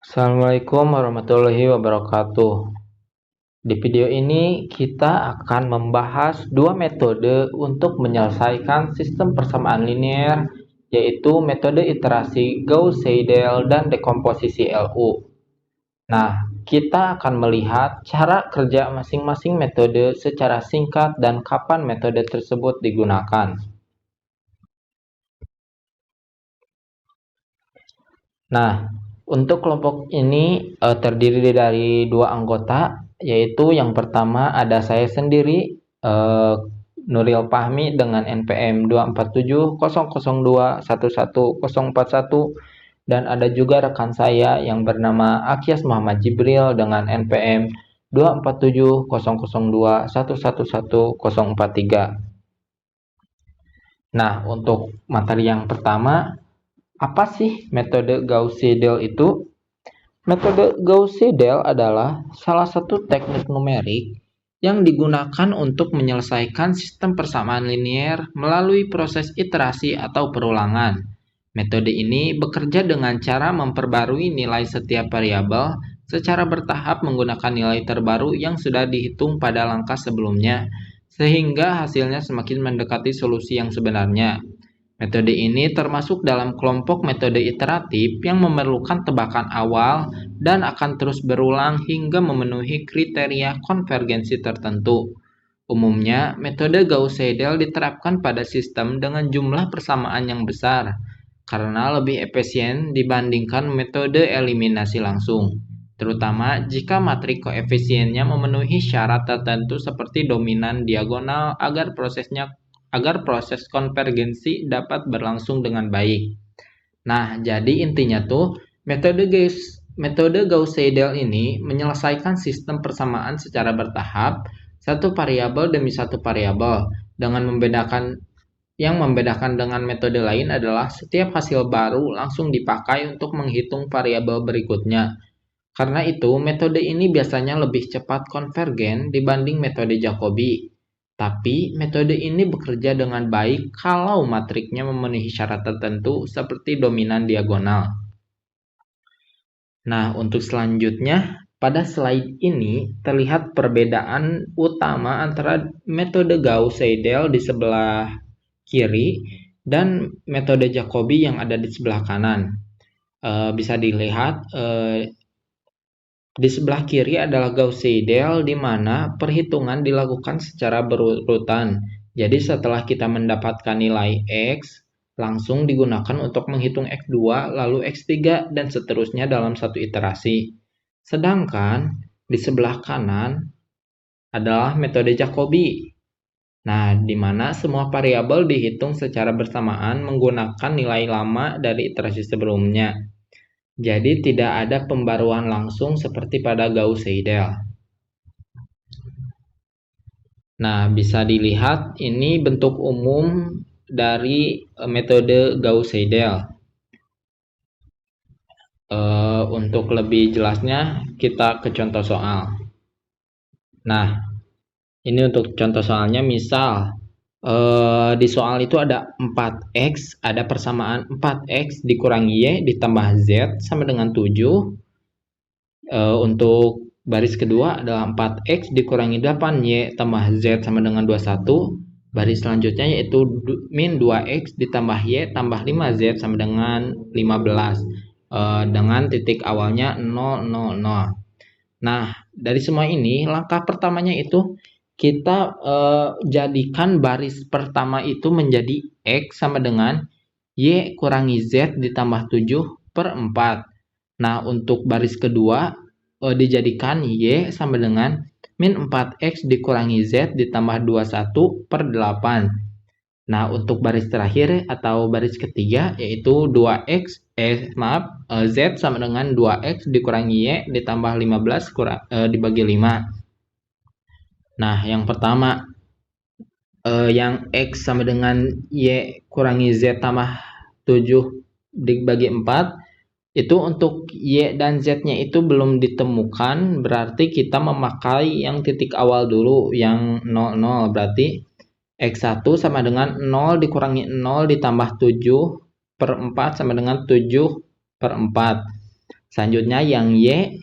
Assalamualaikum warahmatullahi wabarakatuh. Di video ini kita akan membahas dua metode untuk menyelesaikan sistem persamaan linear, yaitu metode iterasi Gauss-Seidel dan dekomposisi LU. Nah, kita akan melihat cara kerja masing-masing metode secara singkat dan kapan metode tersebut digunakan. Nah, untuk kelompok ini terdiri dari dua anggota, yaitu yang pertama ada saya sendiri, Nuril Fahmi dengan NPM 24700211041 dan ada juga rekan saya yang bernama Akyas Muhammad Jibril dengan NPM 2470021111043. Nah, untuk materi yang pertama, apa sih metode Gauss-Seidel itu? Metode Gauss-Seidel adalah salah satu teknik numerik yang digunakan untuk menyelesaikan sistem persamaan linear melalui proses iterasi atau perulangan. Metode ini bekerja dengan cara memperbarui nilai setiap variabel secara bertahap menggunakan nilai terbaru yang sudah dihitung pada langkah sebelumnya, sehingga hasilnya semakin mendekati solusi yang sebenarnya. Metode ini termasuk dalam kelompok metode iteratif yang memerlukan tebakan awal dan akan terus berulang hingga memenuhi kriteria konvergensi tertentu. Umumnya, metode Gauss-Seidel diterapkan pada sistem dengan jumlah persamaan yang besar, karena lebih efisien dibandingkan metode eliminasi langsung, terutama jika matrik koefisiennya memenuhi syarat tertentu seperti dominan diagonal agar proses konvergensi dapat berlangsung dengan baik. Nah, jadi intinya tuh metode Gauss-Seidel ini menyelesaikan sistem persamaan secara bertahap, satu variabel demi satu variabel. Yang membedakan dengan metode lain adalah setiap hasil baru langsung dipakai untuk menghitung variabel berikutnya. Karena itu, metode ini biasanya lebih cepat konvergen dibanding metode Jacobi. Tapi, metode ini bekerja dengan baik kalau matriknya memenuhi syarat tertentu seperti dominan diagonal. Nah, untuk selanjutnya, pada slide ini terlihat perbedaan utama antara metode Gauss-Seidel di sebelah kiri dan metode Jacobi yang ada di sebelah kanan. Bisa dilihat di sebelah kiri adalah Gauss-Seidel di mana perhitungan dilakukan secara berurutan. Jadi setelah kita mendapatkan nilai X, langsung digunakan untuk menghitung X2, lalu X3, dan seterusnya dalam satu iterasi. Sedangkan di sebelah kanan adalah metode Jacobi. Nah, di mana semua variabel dihitung secara bersamaan menggunakan nilai lama dari iterasi sebelumnya. Jadi tidak ada pembaruan langsung seperti pada Gauss-Seidel. Nah, bisa dilihat ini bentuk umum dari metode Gauss-Seidel. Untuk lebih jelasnya kita ke contoh soal. Nah, ini untuk contoh soalnya, misal di soal itu ada 4x, ada persamaan 4x dikurangi y ditambah z sama dengan 7. Untuk baris kedua adalah 4x dikurangi 8y tambah z sama dengan 21. Baris selanjutnya yaitu min 2x ditambah y tambah 5z sama dengan 15. Dengan titik awalnya 0, 0, 0. Nah, dari semua ini langkah pertamanya itu kita jadikan baris pertama itu menjadi X sama dengan Y kurangi Z ditambah 7/4. Nah, untuk baris kedua dijadikan Y sama dengan min 4X dikurangi Z ditambah 21/8. Nah, untuk baris terakhir atau baris ketiga yaitu Z sama dengan 2X dikurangi Y ditambah 15 dibagi 5. Nah, yang pertama, yang X sama dengan Y kurangi Z tambah 7 dibagi 4, itu untuk Y dan Z-nya itu belum ditemukan, berarti kita memakai yang titik awal dulu, yang 0, 0. Berarti X1 sama dengan 0 dikurangi 0 ditambah 7/4 sama dengan 7/4. Selanjutnya yang Y,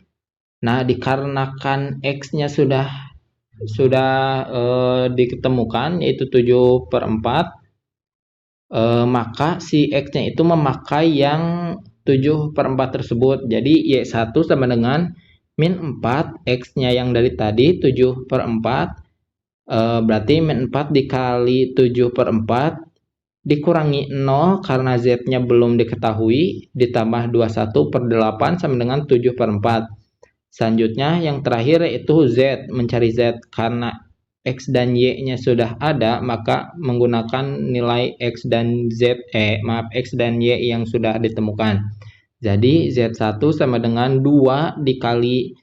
nah dikarenakan X-nya sudah ditemukan yaitu 7/4, maka si X-nya itu memakai yang 7/4 tersebut. Jadi Y1 sama dengan min 4, X-nya yang dari tadi 7/4, berarti min 4 dikali 7/4 dikurangi 0 karena Z-nya belum diketahui, ditambah 21/8 sama dengan 7/4. Selanjutnya yang terakhir yaitu Z, mencari Z. Karena X dan Y-nya sudah ada, maka menggunakan nilai X dan X dan Y yang sudah ditemukan. Jadi Z1 sama dengan 2 dikali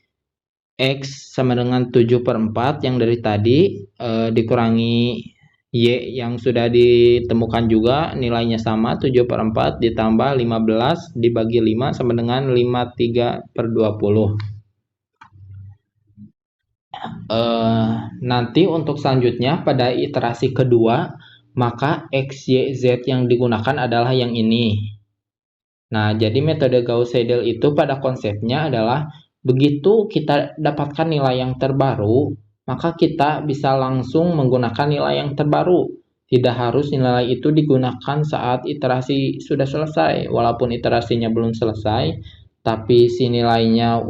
X sama dengan 7/4 yang dari tadi, dikurangi Y yang sudah ditemukan juga nilainya sama 7/4 ditambah 15 dibagi 5 sama dengan 53/20. Nanti untuk selanjutnya pada iterasi kedua, maka X, Y, Z yang digunakan adalah yang ini. Nah, jadi metode Gauss-Seidel itu pada konsepnya adalah begitu kita dapatkan nilai yang terbaru, maka kita bisa langsung menggunakan nilai yang terbaru. Tidak harus nilai itu digunakan saat iterasi sudah selesai. Walaupun iterasinya belum selesai, tapi si nilainya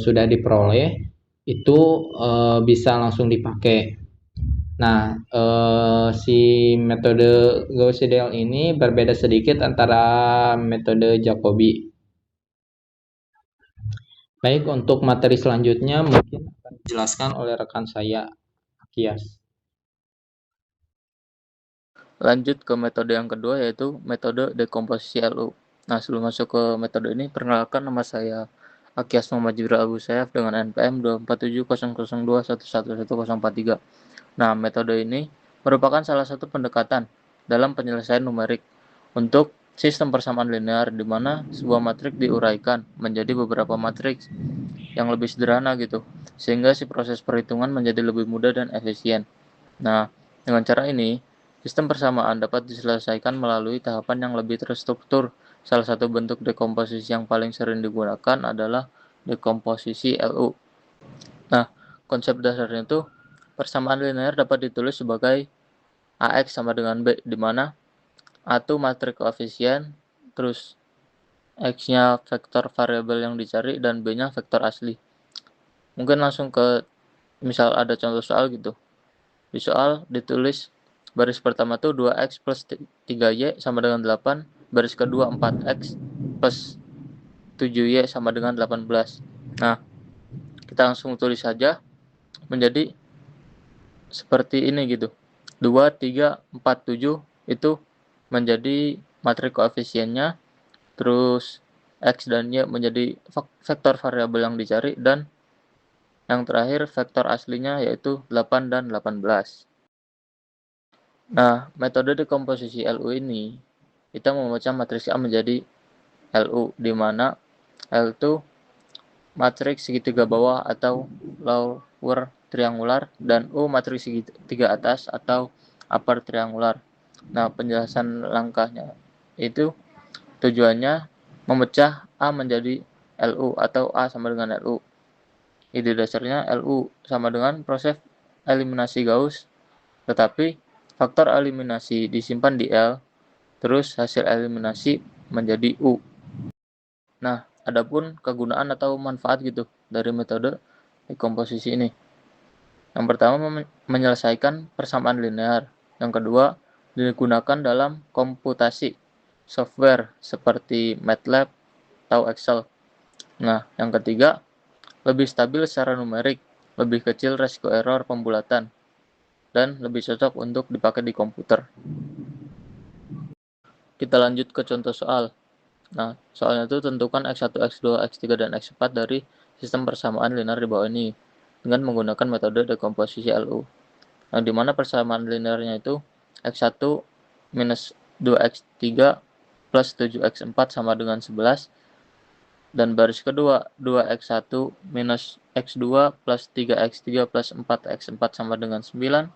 sudah diperoleh, itu bisa langsung dipakai. Nah, si metode Gauss-Seidel ini berbeda sedikit antara metode Jacobi. Baik, untuk materi selanjutnya mungkin akan dijelaskan oleh rekan saya, Kias. Lanjut ke metode yang kedua, yaitu metode dekomposisi LU. Nah, sebelum masuk ke metode ini, perkenalkan nama saya Akyas Muhammad Jibril Abu Sayyaf dengan NPM 2470021111043. Nah, metode ini merupakan salah satu pendekatan dalam penyelesaian numerik untuk sistem persamaan linear, di mana sebuah matriks diuraikan menjadi beberapa matriks yang lebih sederhana gitu, sehingga si proses perhitungan menjadi lebih mudah dan efisien. Nah, dengan cara ini, sistem persamaan dapat diselesaikan melalui tahapan yang lebih terstruktur. Salah satu bentuk dekomposisi yang paling sering digunakan adalah dekomposisi LU. Nah, konsep dasarnya itu persamaan linear dapat ditulis sebagai AX sama dengan B, di mana A itu matriks koefisien, terus X-nya vektor variabel yang dicari, dan B-nya vektor asli. Mungkin langsung ke misal ada contoh soal gitu. Di soal ditulis baris pertama tuh 2x plus 3y sama dengan 8, baris kedua 4x plus 7y sama dengan 18. Nah, kita langsung tulis saja menjadi seperti ini gitu. 2, 3, 4, 7 itu menjadi matriks koefisiennya, terus X dan Y menjadi vektor variabel yang dicari, dan yang terakhir vektor aslinya yaitu 8 dan 18. Nah, metode dekomposisi LU ini kita memecah matriks A menjadi LU, di mana L itu matriks segitiga bawah atau lower triangular, dan U matriks segitiga atas atau upper triangular. Nah, penjelasan langkahnya itu tujuannya memecah A menjadi LU atau A sama dengan LU. Ide dasarnya LU sama dengan proses eliminasi Gauss, tetapi faktor eliminasi disimpan di L, terus hasil eliminasi menjadi U. Nah, adapun kegunaan atau manfaat gitu dari metode dekomposisi ini. Yang pertama, menyelesaikan persamaan linear. Yang kedua, digunakan dalam komputasi software seperti MATLAB atau Excel. Nah, yang ketiga, lebih stabil secara numerik, lebih kecil resiko error pembulatan, dan lebih cocok untuk dipakai di komputer. Kita lanjut ke contoh soal. Nah, soalnya itu tentukan X1, X2, X3, dan X4 dari sistem persamaan linear di bawah ini dengan menggunakan metode dekomposisi LU. Nah, di mana persamaan linearnya itu X1 minus 2X3 plus 7X4 sama dengan 11, dan baris kedua 2X1 minus X2 plus 3X3 plus 4X4 sama dengan 9.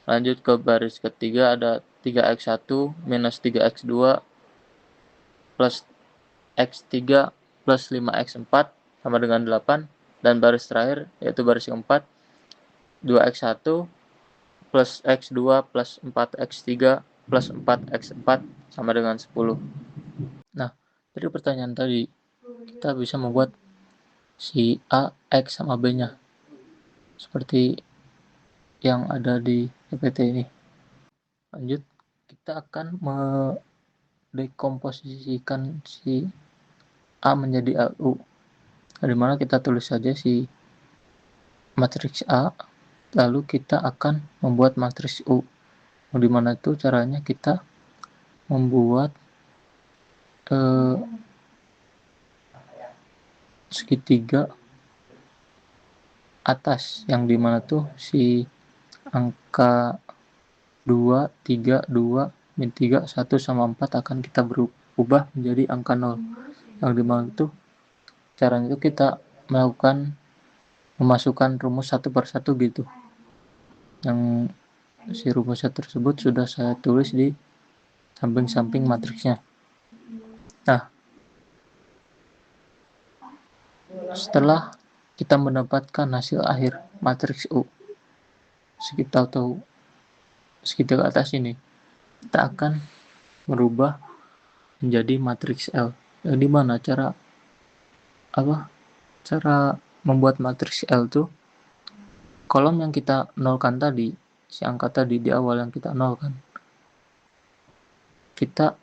Lanjut ke baris ketiga ada 3X1 minus 3X2 plus X3 plus 5x4 sama dengan 8, dan baris terakhir yaitu baris keempat 2x1 plus x2 plus 4x3 plus 4x4 sama dengan 10. Nah, dari pertanyaan tadi kita bisa membuat si A, X sama B-nya seperti yang ada di PPT ini. Lanjut, kita akan mendekomposisikan si A menjadi LU, di mana kita tulis saja si matriks A, lalu kita akan membuat matriks U. Di mana itu caranya kita membuat segitiga atas, yang dimana tuh si angka 2, 3, 2, min 3, 1, sama 4 akan kita berubah menjadi angka 0, yang dimana tuh caranya itu kita memasukkan rumus satu per satu gitu, yang si rumusnya tersebut sudah saya tulis di samping-samping matriksnya. Nah, setelah kita mendapatkan hasil akhir matriks U segitiga atas ini, kita akan merubah menjadi matriks L. Yang dimana cara membuat matriks L tuh, kolom yang kita nolkan tadi, si angka tadi di awal yang kita nolkan, kita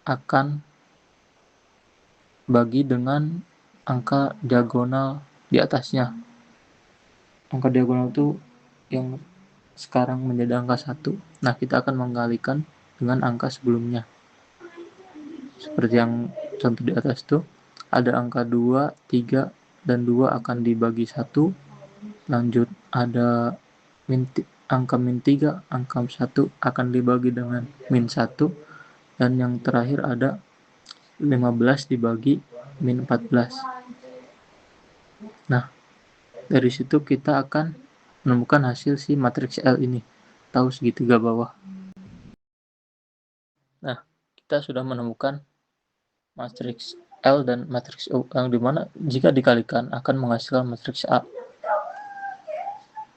akan bagi dengan angka diagonal di atasnya. Angka diagonal itu yang sekarang menjadi angka 1. Nah, kita akan mengalikan dengan angka sebelumnya. Seperti yang contoh di atas tuh, ada angka 2, 3, dan 2 akan dibagi 1. Lanjut ada angka min 3, angka 1 akan dibagi dengan min 1. Dan yang terakhir ada 15 dibagi min 14. Nah, dari situ kita akan menemukan hasil si matriks L ini, atau segitiga bawah. Nah, kita sudah menemukan matriks L dan matriks U, yang dimana jika dikalikan akan menghasilkan matriks A.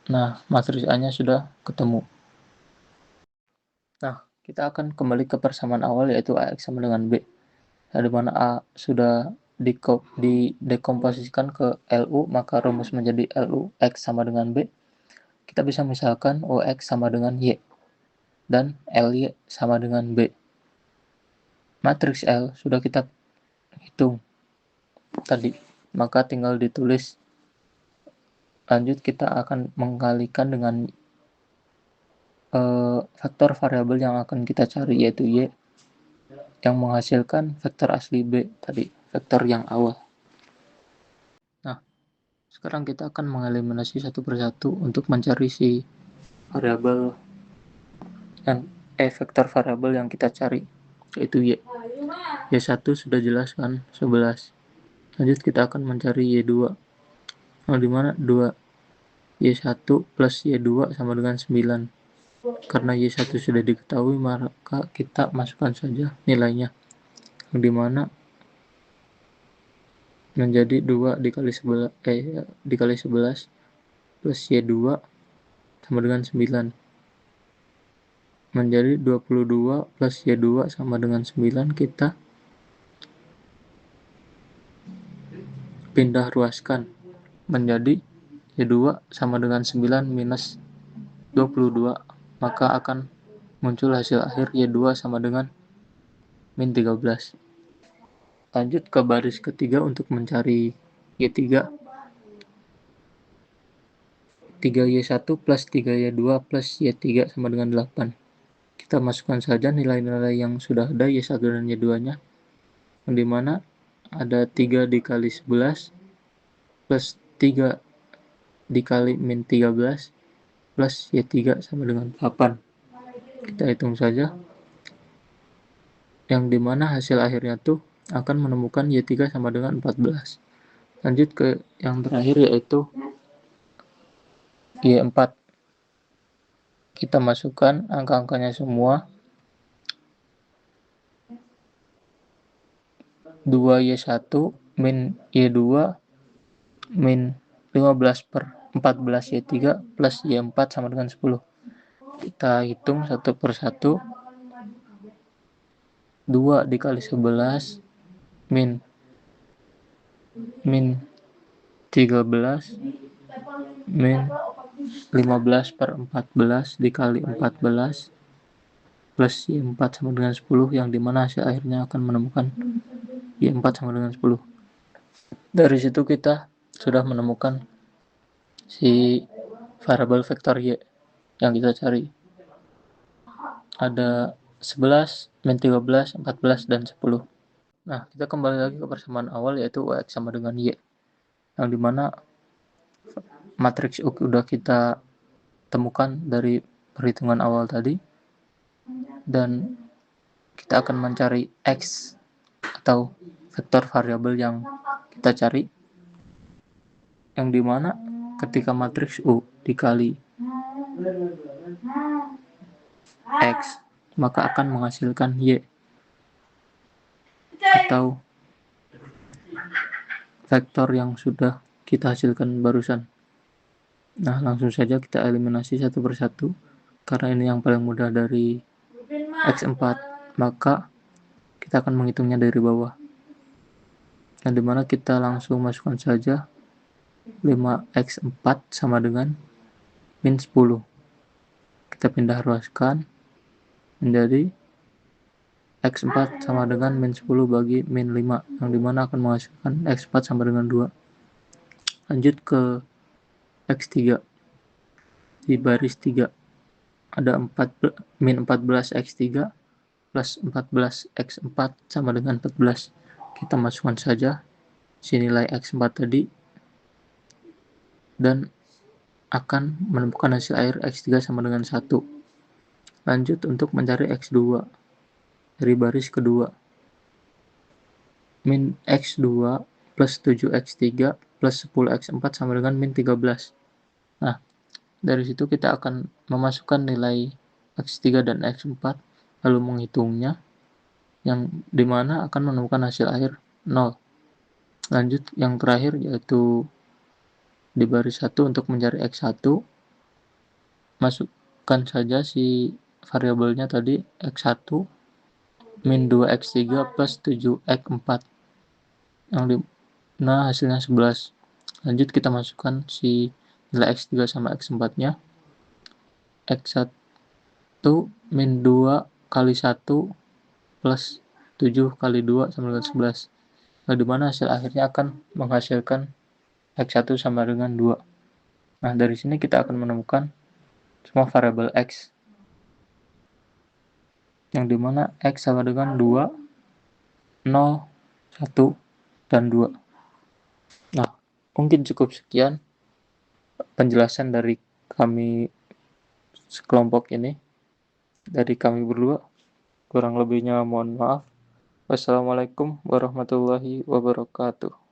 Nah, matriks A-nya sudah ketemu. Nah, kita akan kembali ke persamaan awal, yaitu AX sama dengan B. Nah, dimana A sudah didekomposisikan ke LU, maka rumus menjadi LU X sama dengan B. Kita bisa misalkan OX sama dengan Y, dan LY sama dengan B. Matriks L sudah kita hitung tadi, maka tinggal ditulis. Lanjut, kita akan mengkalikan dengan faktor variabel yang akan kita cari, yaitu Y, yang menghasilkan vektor asli B tadi, vektor yang awal. Nah, sekarang kita akan mengeliminasi satu persatu untuk mencari si variabel vektor variabel yang kita cari, yaitu Y. Y1 sudah jelas kan, 11. Lanjut kita akan mencari Y2. Nah, dimana 2 Y1 plus Y2 sama dengan 9. Karena Y1 sudah diketahui, maka kita masukkan saja nilainya, yang dimana menjadi 2 dikali 11 plus Y2 sama dengan 9. Menjadi 22 plus Y2 sama dengan 9. Kita pindah ruaskan menjadi Y2 sama dengan 9 minus 22, maka akan muncul hasil akhir Y2 sama dengan min 13. Lanjut ke baris ketiga untuk mencari Y3. 3Y1 plus 3Y2 plus Y3 sama dengan 8. Kita masukkan saja nilai-nilai yang sudah ada, Y1 dan Y2-nya, yang dimana ada 3 dikali 11 plus 3 dikali min 13 plus Y3 sama dengan 8. Kita hitung saja, yang dimana hasil akhirnya tuh akan menemukan Y3 sama dengan 14. Lanjut ke yang terakhir, yaitu Y4. Kita masukkan angka-angkanya semua. 2Y1 min Y2 min 15/14 Y3 plus Y4 sama dengan 10. Kita hitung satu per satu. 2 dikali 11 min 13 min 15/14 dikali 14 plus Y4 sama dengan 10, yang dimana hasil akhirnya akan menemukan Y4 sama dengan 10. Dari situ kita sudah menemukan si variabel vektor Y yang kita cari. Ada 11, min 13, 14, dan 10. Nah, kita kembali lagi ke persamaan awal, yaitu X sama dengan Y, yang dimana matriks U udah kita temukan dari perhitungan awal tadi, dan kita akan mencari X atau vektor variabel yang kita cari, yang dimana ketika matriks U dikali X maka akan menghasilkan Y atau vektor yang sudah kita hasilkan barusan. Nah, langsung saja kita eliminasi satu persatu, karena ini yang paling mudah dari X4, maka kita akan menghitungnya dari bawah. Yang dimana kita langsung masukkan saja 5x4 sama dengan min 10. Kita pindah ruaskan menjadi x4 sama dengan min 10 bagi min 5, yang dimana akan menghasilkan x4 sama dengan 2. Lanjut ke x3. Di baris 3 ada min 14x3 plus 14x4 sama dengan 14. Kita masukkan saja si nilai x4 tadi dan akan menemukan hasil akhir x3 sama dengan 1. Lanjut untuk mencari x2 dari baris kedua. Min x2 plus 7x3 plus 10x4 sama dengan min 13. Nah, dari situ kita akan memasukkan nilai x3 dan x4 lalu menghitungnya, yang dimana akan menemukan hasil akhir 0. Lanjut yang terakhir, yaitu di baris 1 untuk mencari x1, masukkan saja si variabelnya tadi x1 min 2x3 plus 7x4, yang dimana hasilnya 11. Lanjut kita masukkan si nilai x3 sama x4 nya. x1 min 2 kali 1 plus 7 kali 2 sama dengan 11, yang dimana hasil akhirnya akan menghasilkan x1 sama dengan 2. Nah, dari sini kita akan menemukan semua variabel x, yang dimana x sama dengan 2, 0, 1, dan 2. Nah, mungkin cukup sekian penjelasan dari kami sekelompok ini, dari kami berdua. Kurang lebihnya mohon maaf. Wassalamualaikum warahmatullahi wabarakatuh.